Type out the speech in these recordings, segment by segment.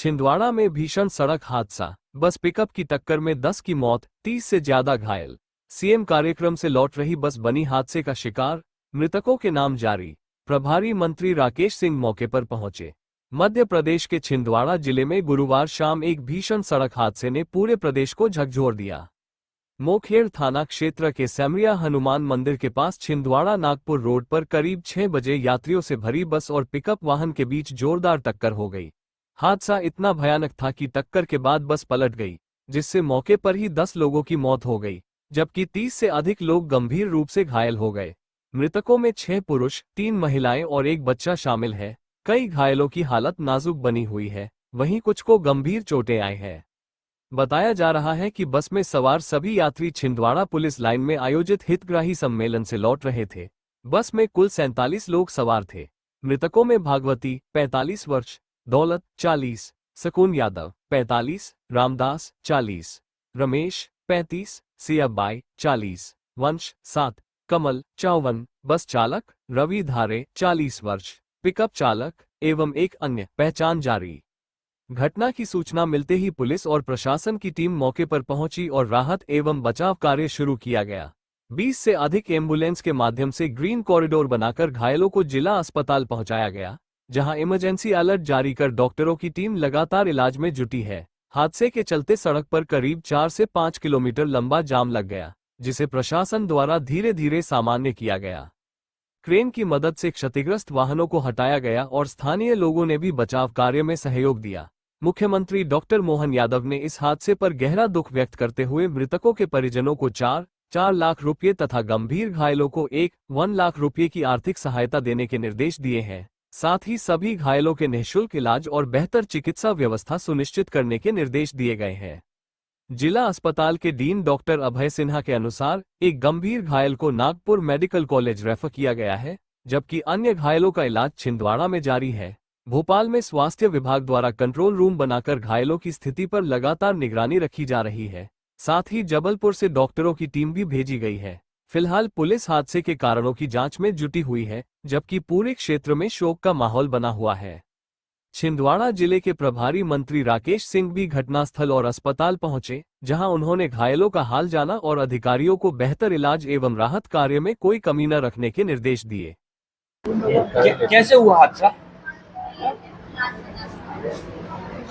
छिंदवाड़ा में भीषण सड़क हादसा, बस पिकअप की टक्कर में 10 की मौत, 30 से ज्यादा घायल। सीएम कार्यक्रम से लौट रही बस बनी हादसे का शिकार, मृतकों के नाम जारी। प्रभारी मंत्री राकेश सिंह मौके पर पहुंचे। मध्य प्रदेश के छिंदवाड़ा जिले में गुरुवार शाम एक भीषण सड़क हादसे ने पूरे प्रदेश को झकझोर दिया। मोखेड़ थाना क्षेत्र के सेमरिया हनुमान मंदिर के पास छिंदवाड़ा नागपुर रोड पर करीब 6 बजे यात्रियों से भरी बस और पिकअप वाहन के बीच जोरदार टक्कर हो गई। हादसा इतना भयानक था कि टक्कर के बाद बस पलट गई, जिससे मौके पर ही 10 लोगों की मौत हो गई, जबकि 30 से अधिक लोग गंभीर रूप से घायल हो गए। मृतकों में 6 पुरुष, 3 महिलाएं और एक बच्चा शामिल है। कई घायलों की हालत नाजुक बनी हुई है, वहीं कुछ को गंभीर चोटें आई हैं। बताया जा रहा है कि बस में सवार सभी यात्री छिंदवाड़ा पुलिस लाइन में आयोजित हितग्राही सम्मेलन से लौट रहे थे। बस में कुल 47 लोग सवार थे। मृतकों में भागवती 45 वर्ष, दौलत 40, सकून यादव 45, रामदास 40, रमेश 35, सियाबाई 40, वंश 7, कमल 54, बस चालक रवि धारे 40 वर्ष, पिकअप चालक एवं एक अन्य पहचान जारी। घटना की सूचना मिलते ही पुलिस और प्रशासन की टीम मौके पर पहुंची और राहत एवं बचाव कार्य शुरू किया गया। 20 से अधिक एम्बुलेंस के माध्यम से ग्रीन कॉरिडोर बनाकर घायलों को जिला अस्पताल पहुंचाया गया, जहां इमरजेंसी अलर्ट जारी कर डॉक्टरों की टीम लगातार इलाज में जुटी है। हादसे के चलते सड़क पर करीब 4 से 5 किलोमीटर लंबा जाम लग गया, जिसे प्रशासन द्वारा धीरे धीरे सामान्य किया गया। क्रेन की मदद से क्षतिग्रस्त वाहनों को हटाया गया और स्थानीय लोगों ने भी बचाव कार्य में सहयोग दिया। मुख्यमंत्री डॉक्टर मोहन यादव ने इस हादसे पर गहरा दुख व्यक्त करते हुए मृतकों के परिजनों को 4 लाख रुपये तथा गंभीर घायलों को 1 लाख रुपये की आर्थिक सहायता देने के निर्देश दिए हैं। साथ ही सभी घायलों के निःशुल्क इलाज और बेहतर चिकित्सा व्यवस्था सुनिश्चित करने के निर्देश दिए गए हैं। जिला अस्पताल के डीन डॉक्टर अभय सिन्हा के अनुसार एक गंभीर घायल को नागपुर मेडिकल कॉलेज रेफर किया गया है, जबकि अन्य घायलों का इलाज छिंदवाड़ा में जारी है। भोपाल में स्वास्थ्य विभाग द्वारा कंट्रोल रूम बनाकर घायलों की स्थिति पर लगातार निगरानी रखी जा रही है। साथ ही जबलपुर से डॉक्टरों की टीम भी भेजी गई है। फिलहाल पुलिस हादसे के कारणों की जांच में जुटी हुई है, जबकि पूरे क्षेत्र में शोक का माहौल बना हुआ है। छिंदवाड़ा जिले के प्रभारी मंत्री राकेश सिंह भी घटनास्थल और अस्पताल पहुंचे, जहां उन्होंने घायलों का हाल जाना और अधिकारियों को बेहतर इलाज एवं राहत कार्य में कोई कमी न रखने के निर्देश दिए। कैसे हुआ हादसा?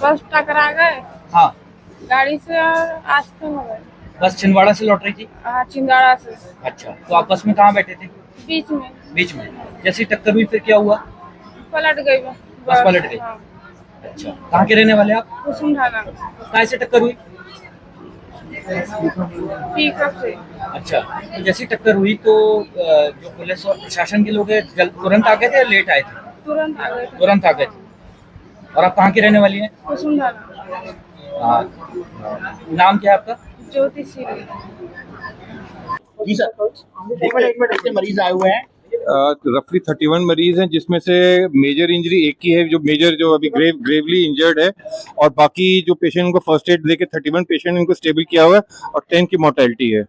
बस टकरा गए हाँ, गाड़ी से और आस्ते हो गए। बस छिंदवाड़ा से लौट रही थी। हाँ, छिंदवाड़ा से। अच्छा, तो आप बस में कहाँ बैठे थे? बीच में बीच में। जैसी टक्कर हुई फिर क्या हुआ? पलट गई बस पलट गई। हाँ। अच्छा, कहाँ के रहने वाले आप? कुसुम ढाला कहाँ से टक्कर हुई? पिकअप से। अच्छा, तो जैसी टक्कर हुई तो जो पुलिस और प्रशासन के लोग हैं तुरंत आ गए थे या लेट आए थे? तुरंत आ गए थे। तुरंत आ गए थे। और आप कहाँ की रहने वाली हैं? कुसुम ढाला। हाँ, नाम क्या है आपका? ज्योति सिंह। जी सर, एक मिनट ऐसे मरीज आए हुए हैं। रफली 31 मरीज हैं, जिसमें से मेजर इंजरी एक की है, जो मेजर जो अभी ग्रेवली इंजर्ड है, और बाकी जो पेशेंट को फर्स्ट एड देके 31 पेशेंट इनको स्टेबल किया हुआ है और 10 की मोर्टेलिटी है।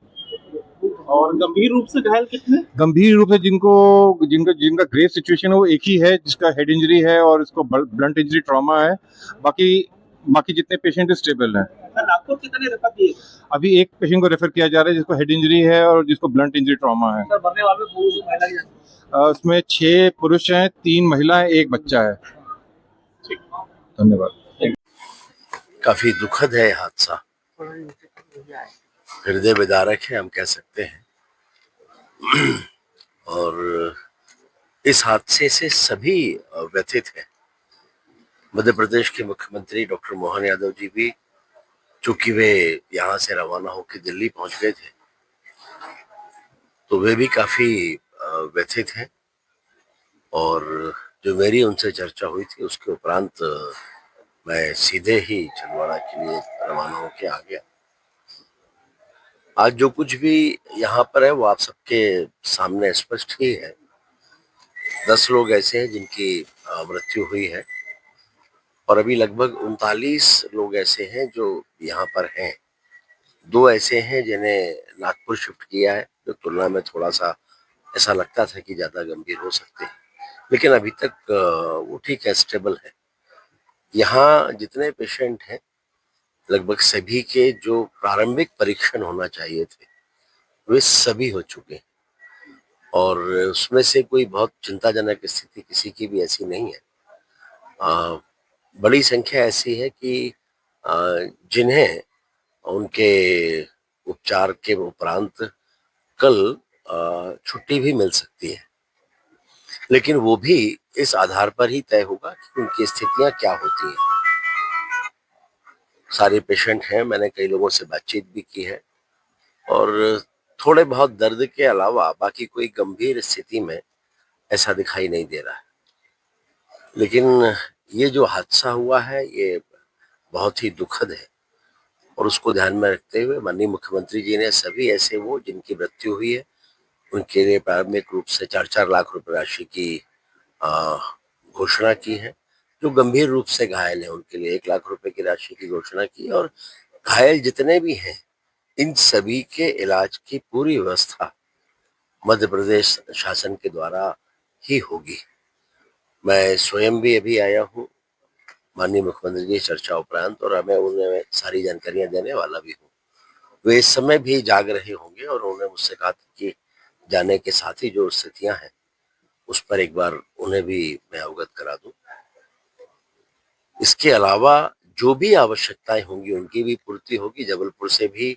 और गंभीर रूप से घायल कितने? गंभीर रूप से जिनका ग्रेव सिचुएशन है वो एक ही है, जिसका हेड इंजरी है और इसको ब्लंट इंजरी ट्रॉमा है। बाकी जितने पेशेंट स्टेबल हैं। नागपुर कितने रेफर किए? अभी एक पेशेंट को रेफर किया जा रहा है जिसको हेड इंजरी है और जिसको ब्लंट इंजरी ट्रॉमा है। सर, मरने वाले पुरुष महिला की उसमें 6 पुरुष हैं, 3 महिलाएं, एक बच्चा है। धन्यवाद। काफी दुखद है हादसा, हृदय विदारक है हम कह सकते हैं। और इस हादसे से सभी व्यथित हैं। मध्य प्रदेश के मुख्यमंत्री डॉक्टर मोहन यादव जी भी, चूंकि वे यहाँ से रवाना होकर दिल्ली पहुंच गए थे, तो वे भी काफी व्यथित हैं। और जो मेरी उनसे चर्चा हुई थी उसके उपरांत मैं सीधे ही छिंदवाड़ा के लिए रवाना होकर आ गया। आज जो कुछ भी यहाँ पर है वो आप सबके सामने स्पष्ट ही है। 10 लोग ऐसे हैं जिनकी मृत्यु हुई है और अभी लगभग 39 लोग ऐसे हैं जो यहाँ पर हैं। 2 ऐसे हैं जिन्हें नागपुर शिफ्ट किया है, जो तुलना में थोड़ा सा ऐसा लगता था कि ज्यादा गंभीर हो सकते हैं, लेकिन अभी तक वो ठीक है, स्टेबल है। यहाँ जितने पेशेंट हैं लगभग सभी के जो प्रारंभिक परीक्षण होना चाहिए थे वे सभी हो चुके हैं और उसमें से कोई बहुत चिंताजनक स्थिति किसी की भी ऐसी नहीं है। बड़ी संख्या ऐसी है कि जिन्हें उनके उपचार के उपरांत कल छुट्टी भी मिल सकती है, लेकिन वो भी इस आधार पर ही तय होगा कि उनकी स्थितियां क्या होती हैं। सारे पेशेंट हैं, मैंने कई लोगों से बातचीत भी की है और थोड़े बहुत दर्द के अलावा बाकी कोई गंभीर स्थिति में ऐसा दिखाई नहीं दे रहा है। लेकिन ये जो हादसा हुआ है ये बहुत ही दुखद है और उसको ध्यान में रखते हुए माननीय मुख्यमंत्री जी ने सभी ऐसे वो जिनकी मृत्यु हुई है उनके लिए प्रारंभिक रूप से 4-4 लाख रुपए राशि की घोषणा की है। जो गंभीर रूप से घायल है उनके लिए 1 लाख रुपए की राशि की घोषणा की और घायल जितने भी हैं इन सभी के इलाज की पूरी व्यवस्था मध्य प्रदेश शासन के द्वारा ही होगी। मैं स्वयं भी अभी आया हूँ माननीय मुख्यमंत्री जी चर्चा उपरांत और मैं उन्हें सारी जानकारियां देने वाला भी हूँ। वे इस समय भी जाग रहे होंगे और उन्होंने मुझसे कहा था कि जाने के साथ ही जो स्थितियां हैं उस पर एक बार उन्हें भी मैं अवगत करा दूं। इसके अलावा जो भी आवश्यकताएं होंगी उनकी भी पूर्ति होगी। जबलपुर से भी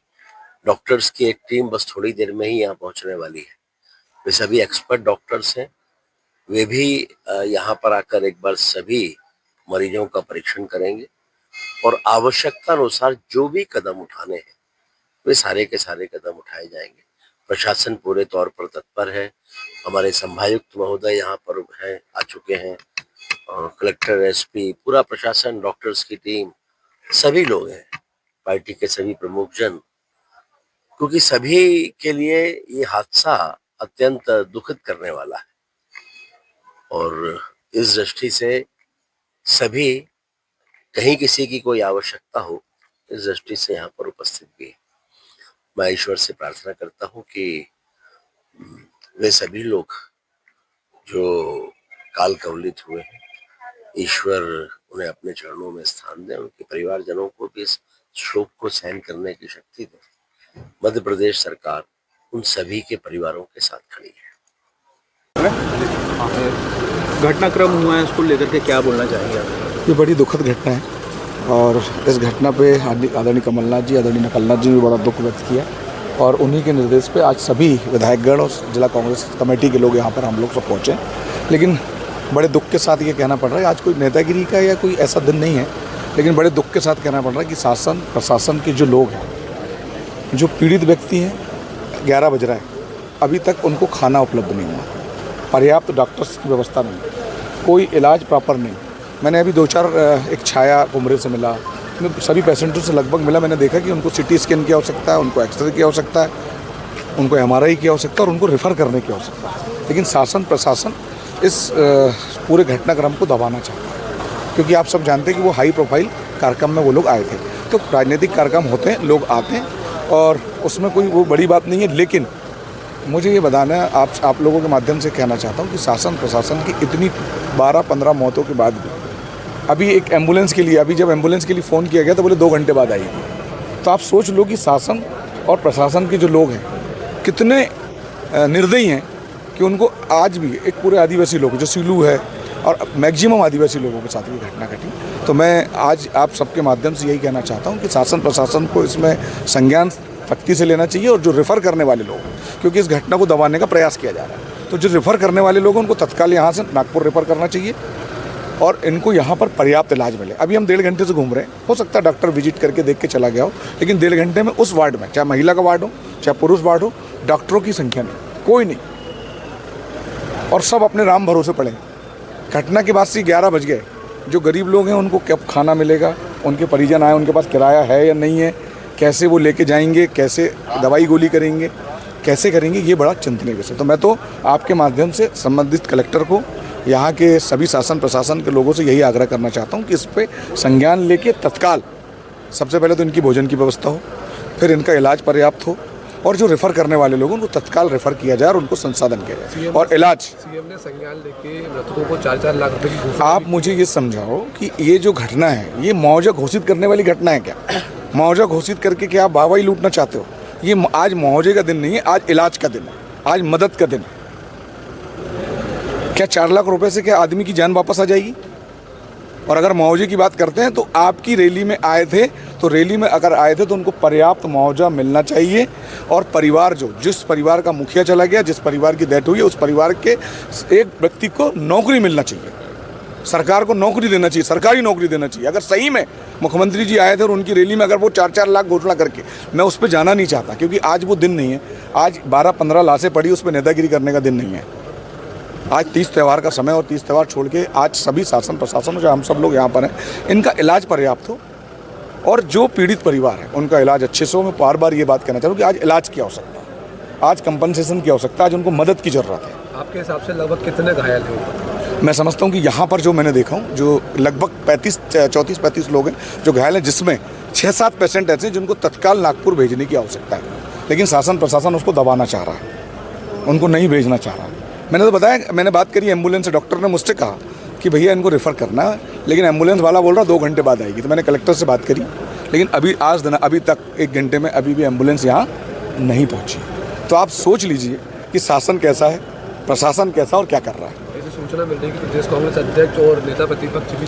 डॉक्टर्स की एक टीम बस थोड़ी देर में ही यहाँ पहुंचने वाली है। वे सभी एक्सपर्ट डॉक्टर्स हैं, वे भी यहाँ पर आकर एक बार सभी मरीजों का परीक्षण करेंगे और आवश्यकता अनुसार जो भी कदम उठाने हैं वे सारे के सारे कदम उठाए जाएंगे। प्रशासन पूरे तौर पर तत्पर है। हमारे संभायुक्त महोदय यहाँ पर हैं, आ चुके हैं, कलेक्टर, एसपी, पूरा प्रशासन, डॉक्टर्स की टीम, सभी लोग हैं, पार्टी के सभी प्रमुख जन, क्योंकि सभी के लिए ये हादसा अत्यंत दुखद करने वाला है और इस दृष्टि से सभी कहीं किसी की कोई आवश्यकता हो इस दृष्टि से यहाँ पर उपस्थित भी है। मैं ईश्वर से प्रार्थना करता हूँ कि वे सभी लोग जो काल कवलित हुए हैं ईश्वर उन्हें अपने चरणों में स्थान दें, उनके परिवारजनों को भी इस शोक को सहन करने की शक्ति दें। मध्य प्रदेश सरकार उन सभी के परिवारों के साथ खड़ी है। घटनाक्रम हुआ है, उसको लेकर के क्या बोलना चाहेंगे आप? ये बड़ी दुखद घटना है और इस घटना पे आदरणीय कमलनाथ जी, आदरणीय नकलनाथ जी ने बड़ा दुख व्यक्त किया और उन्हीं के निर्देश पे आज सभी विधायकगण और जिला कांग्रेस कमेटी के लोग यहाँ पर हम लोग सब पहुँचे। लेकिन बड़े दुख के साथ ये कहना पड़ रहा है, आज कोई नेतागिरी का या कोई ऐसा दिन नहीं है, लेकिन बड़े दुख के साथ कहना पड़ रहा है कि शासन प्रशासन के जो लोग हैं, जो पीड़ित व्यक्ति हैं, 11 बज रहा है, अभी तक उनको खाना उपलब्ध नहीं हुआ, पर्याप्त डॉक्टर्स की व्यवस्था नहीं, कोई इलाज प्रॉपर नहीं। मैंने अभी 2-4 एक छाया कुमरे से मिला, सभी पेशेंटों से लगभग मिला, मैंने देखा कि उनको सिटी स्कैन की आवश्यकता है, उनको एक्सरे की आवश्यकता है, उनको MRI की आवश्यकता है और उनको रेफ़र करने की आवश्यकता है। लेकिन शासन प्रशासन इस पूरे घटनाक्रम को दबाना चाहता है, क्योंकि आप सब जानते हैं कि वो हाई प्रोफाइल कार्यक्रम में वो लोग आए थे। तो राजनीतिक कार्यक्रम होते हैं, लोग आते हैं और उसमें कोई वो बड़ी बात नहीं है। लेकिन मुझे ये बताना है, आप लोगों के माध्यम से कहना चाहता हूँ कि शासन प्रशासन की इतनी 12-15 मौतों के बाद भी अभी एक एम्बुलेंस के लिए, अभी जब एम्बुलेंस के लिए फ़ोन किया गया तो बोले 2 घंटे बाद आएगी। तो आप सोच लो कि शासन और प्रशासन के जो लोग हैं कितने निर्दयी हैं कि उनको आज भी एक पूरे आदिवासी लोग जो सीलू है और मैक्सिमम आदिवासी लोगों के साथ ये घटना घटी। तो मैं आज आप सबके माध्यम से यही कहना चाहता हूँ कि शासन प्रशासन को इसमें संज्ञान सख्ती से लेना चाहिए और जो रेफ़र करने वाले लोग, क्योंकि इस घटना को दबाने का प्रयास किया जा रहा है, तो जो रेफ़र करने वाले लोग हैं उनको तत्काल यहाँ से नागपुर रेफ़र करना चाहिए और इनको यहाँ पर पर्याप्त इलाज मिले। अभी हम 1.5 घंटे से घूम रहे हैं, हो सकता है डॉक्टर विजिट करके देख के चला गया हो, लेकिन 1.5 घंटे में उस वार्ड में, चाहे महिला का वार्ड हो चाहे पुरुष वार्ड हो, डॉक्टरों की संख्या नहीं, कोई नहीं, और सब अपने राम भरोसे पड़े। घटना के बाद से 11 बज गए। जो गरीब लोग हैं उनको कब खाना मिलेगा, उनके परिजन आए, उनके पास किराया है या नहीं है, कैसे वो लेके जाएंगे, कैसे दवाई गोली करेंगे, कैसे करेंगे, ये बड़ा चिंतनीय विषय। तो मैं तो आपके माध्यम से संबंधित कलेक्टर को, यहाँ के सभी शासन प्रशासन के लोगों से यही आग्रह करना चाहता हूँ कि इस पर संज्ञान लेके तत्काल सबसे पहले तो इनकी भोजन की व्यवस्था हो, फिर इनका इलाज पर्याप्त हो और जो रेफ़र करने वाले लोग उनको तत्काल रेफ़र किया जाए और उनको संसाधन किया जाए और इलाज। सीएम ने संज्ञान लेके मृतकों को 4-4 लाख रुपए की घोषणा आप मुझे ये समझाओ कि ये जो घटना है ये मुआवजा घोषित करने वाली घटना है क्या? मुआवजा घोषित करके क्या आप वाहवाही लूटना चाहते हो? ये आज मुआवजे का दिन नहीं है, आज इलाज का दिन है, आज मदद का दिन है। क्या 4 लाख रुपए से क्या आदमी की जान वापस आ जाएगी? और अगर मुआवजे की बात करते हैं तो आपकी रैली में आए थे, तो रैली में अगर आए थे तो उनको पर्याप्त मुआवजा मिलना चाहिए। और परिवार जिस परिवार का मुखिया चला गया, जिस परिवार की डेथ हुई है, उस परिवार के एक व्यक्ति को नौकरी मिलना चाहिए। सरकार को नौकरी देना चाहिए, सरकारी नौकरी देना चाहिए। अगर सही में मुख्यमंत्री जी आए थे और उनकी रैली में अगर वो 4-4 लाख घोषणा करके, मैं उस पर जाना नहीं चाहता क्योंकि आज वो दिन नहीं है। आज 12-15 लाशें पड़ी, उस पर नेतागिरी करने का दिन नहीं है। आज 30 त्यौहार का समय और 30 त्यौहार छोड़ के आज सभी शासन प्रशासन जो हम सब लोग यहाँ पर हैं, इनका इलाज पर्याप्त हो और जो पीड़ित परिवार है उनका इलाज अच्छे से हो। मैं बार बार ये बात कहना चाह रहा हूँ कि आज इलाज की आवश्यकता है, आज कंपनसेशन की आवश्यकता है, आज उनको मदद की ज़रूरत है। आपके हिसाब से लगभग कितने घायल हैं? मैं समझता हूँ कि यहाँ पर जो मैंने देखा हूँ, जो लगभग 34-35 लोग हैं जो घायल हैं, जिसमें 6-7 पेशेंट ऐसे हैं जिनको तत्काल नागपुर भेजने की आवश्यकता है, लेकिन शासन प्रशासन उसको दबाना चाह रहा है, उनको नहीं भेजना चाह रहा है। मैंने तो बताया, मैंने बात करी एम्बुलेंस से, डॉक्टर ने मुझसे कहा कि भैया इनको रेफ़र करना है, लेकिन एम्बुलेंस वाला बोल रहा 2 घंटे बाद आएगी। तो मैंने कलेक्टर से बात करी, लेकिन अभी तक 1 घंटे में अभी भी एम्बुलेंस यहाँ नहीं पहुँची। तो आप सोच लीजिए कि शासन कैसा है, प्रशासन कैसा और क्या कर रहा है। ऐसी सूचना मिल रही है कि प्रदेश कांग्रेस अध्यक्ष और नेता प्रतिपक्ष भी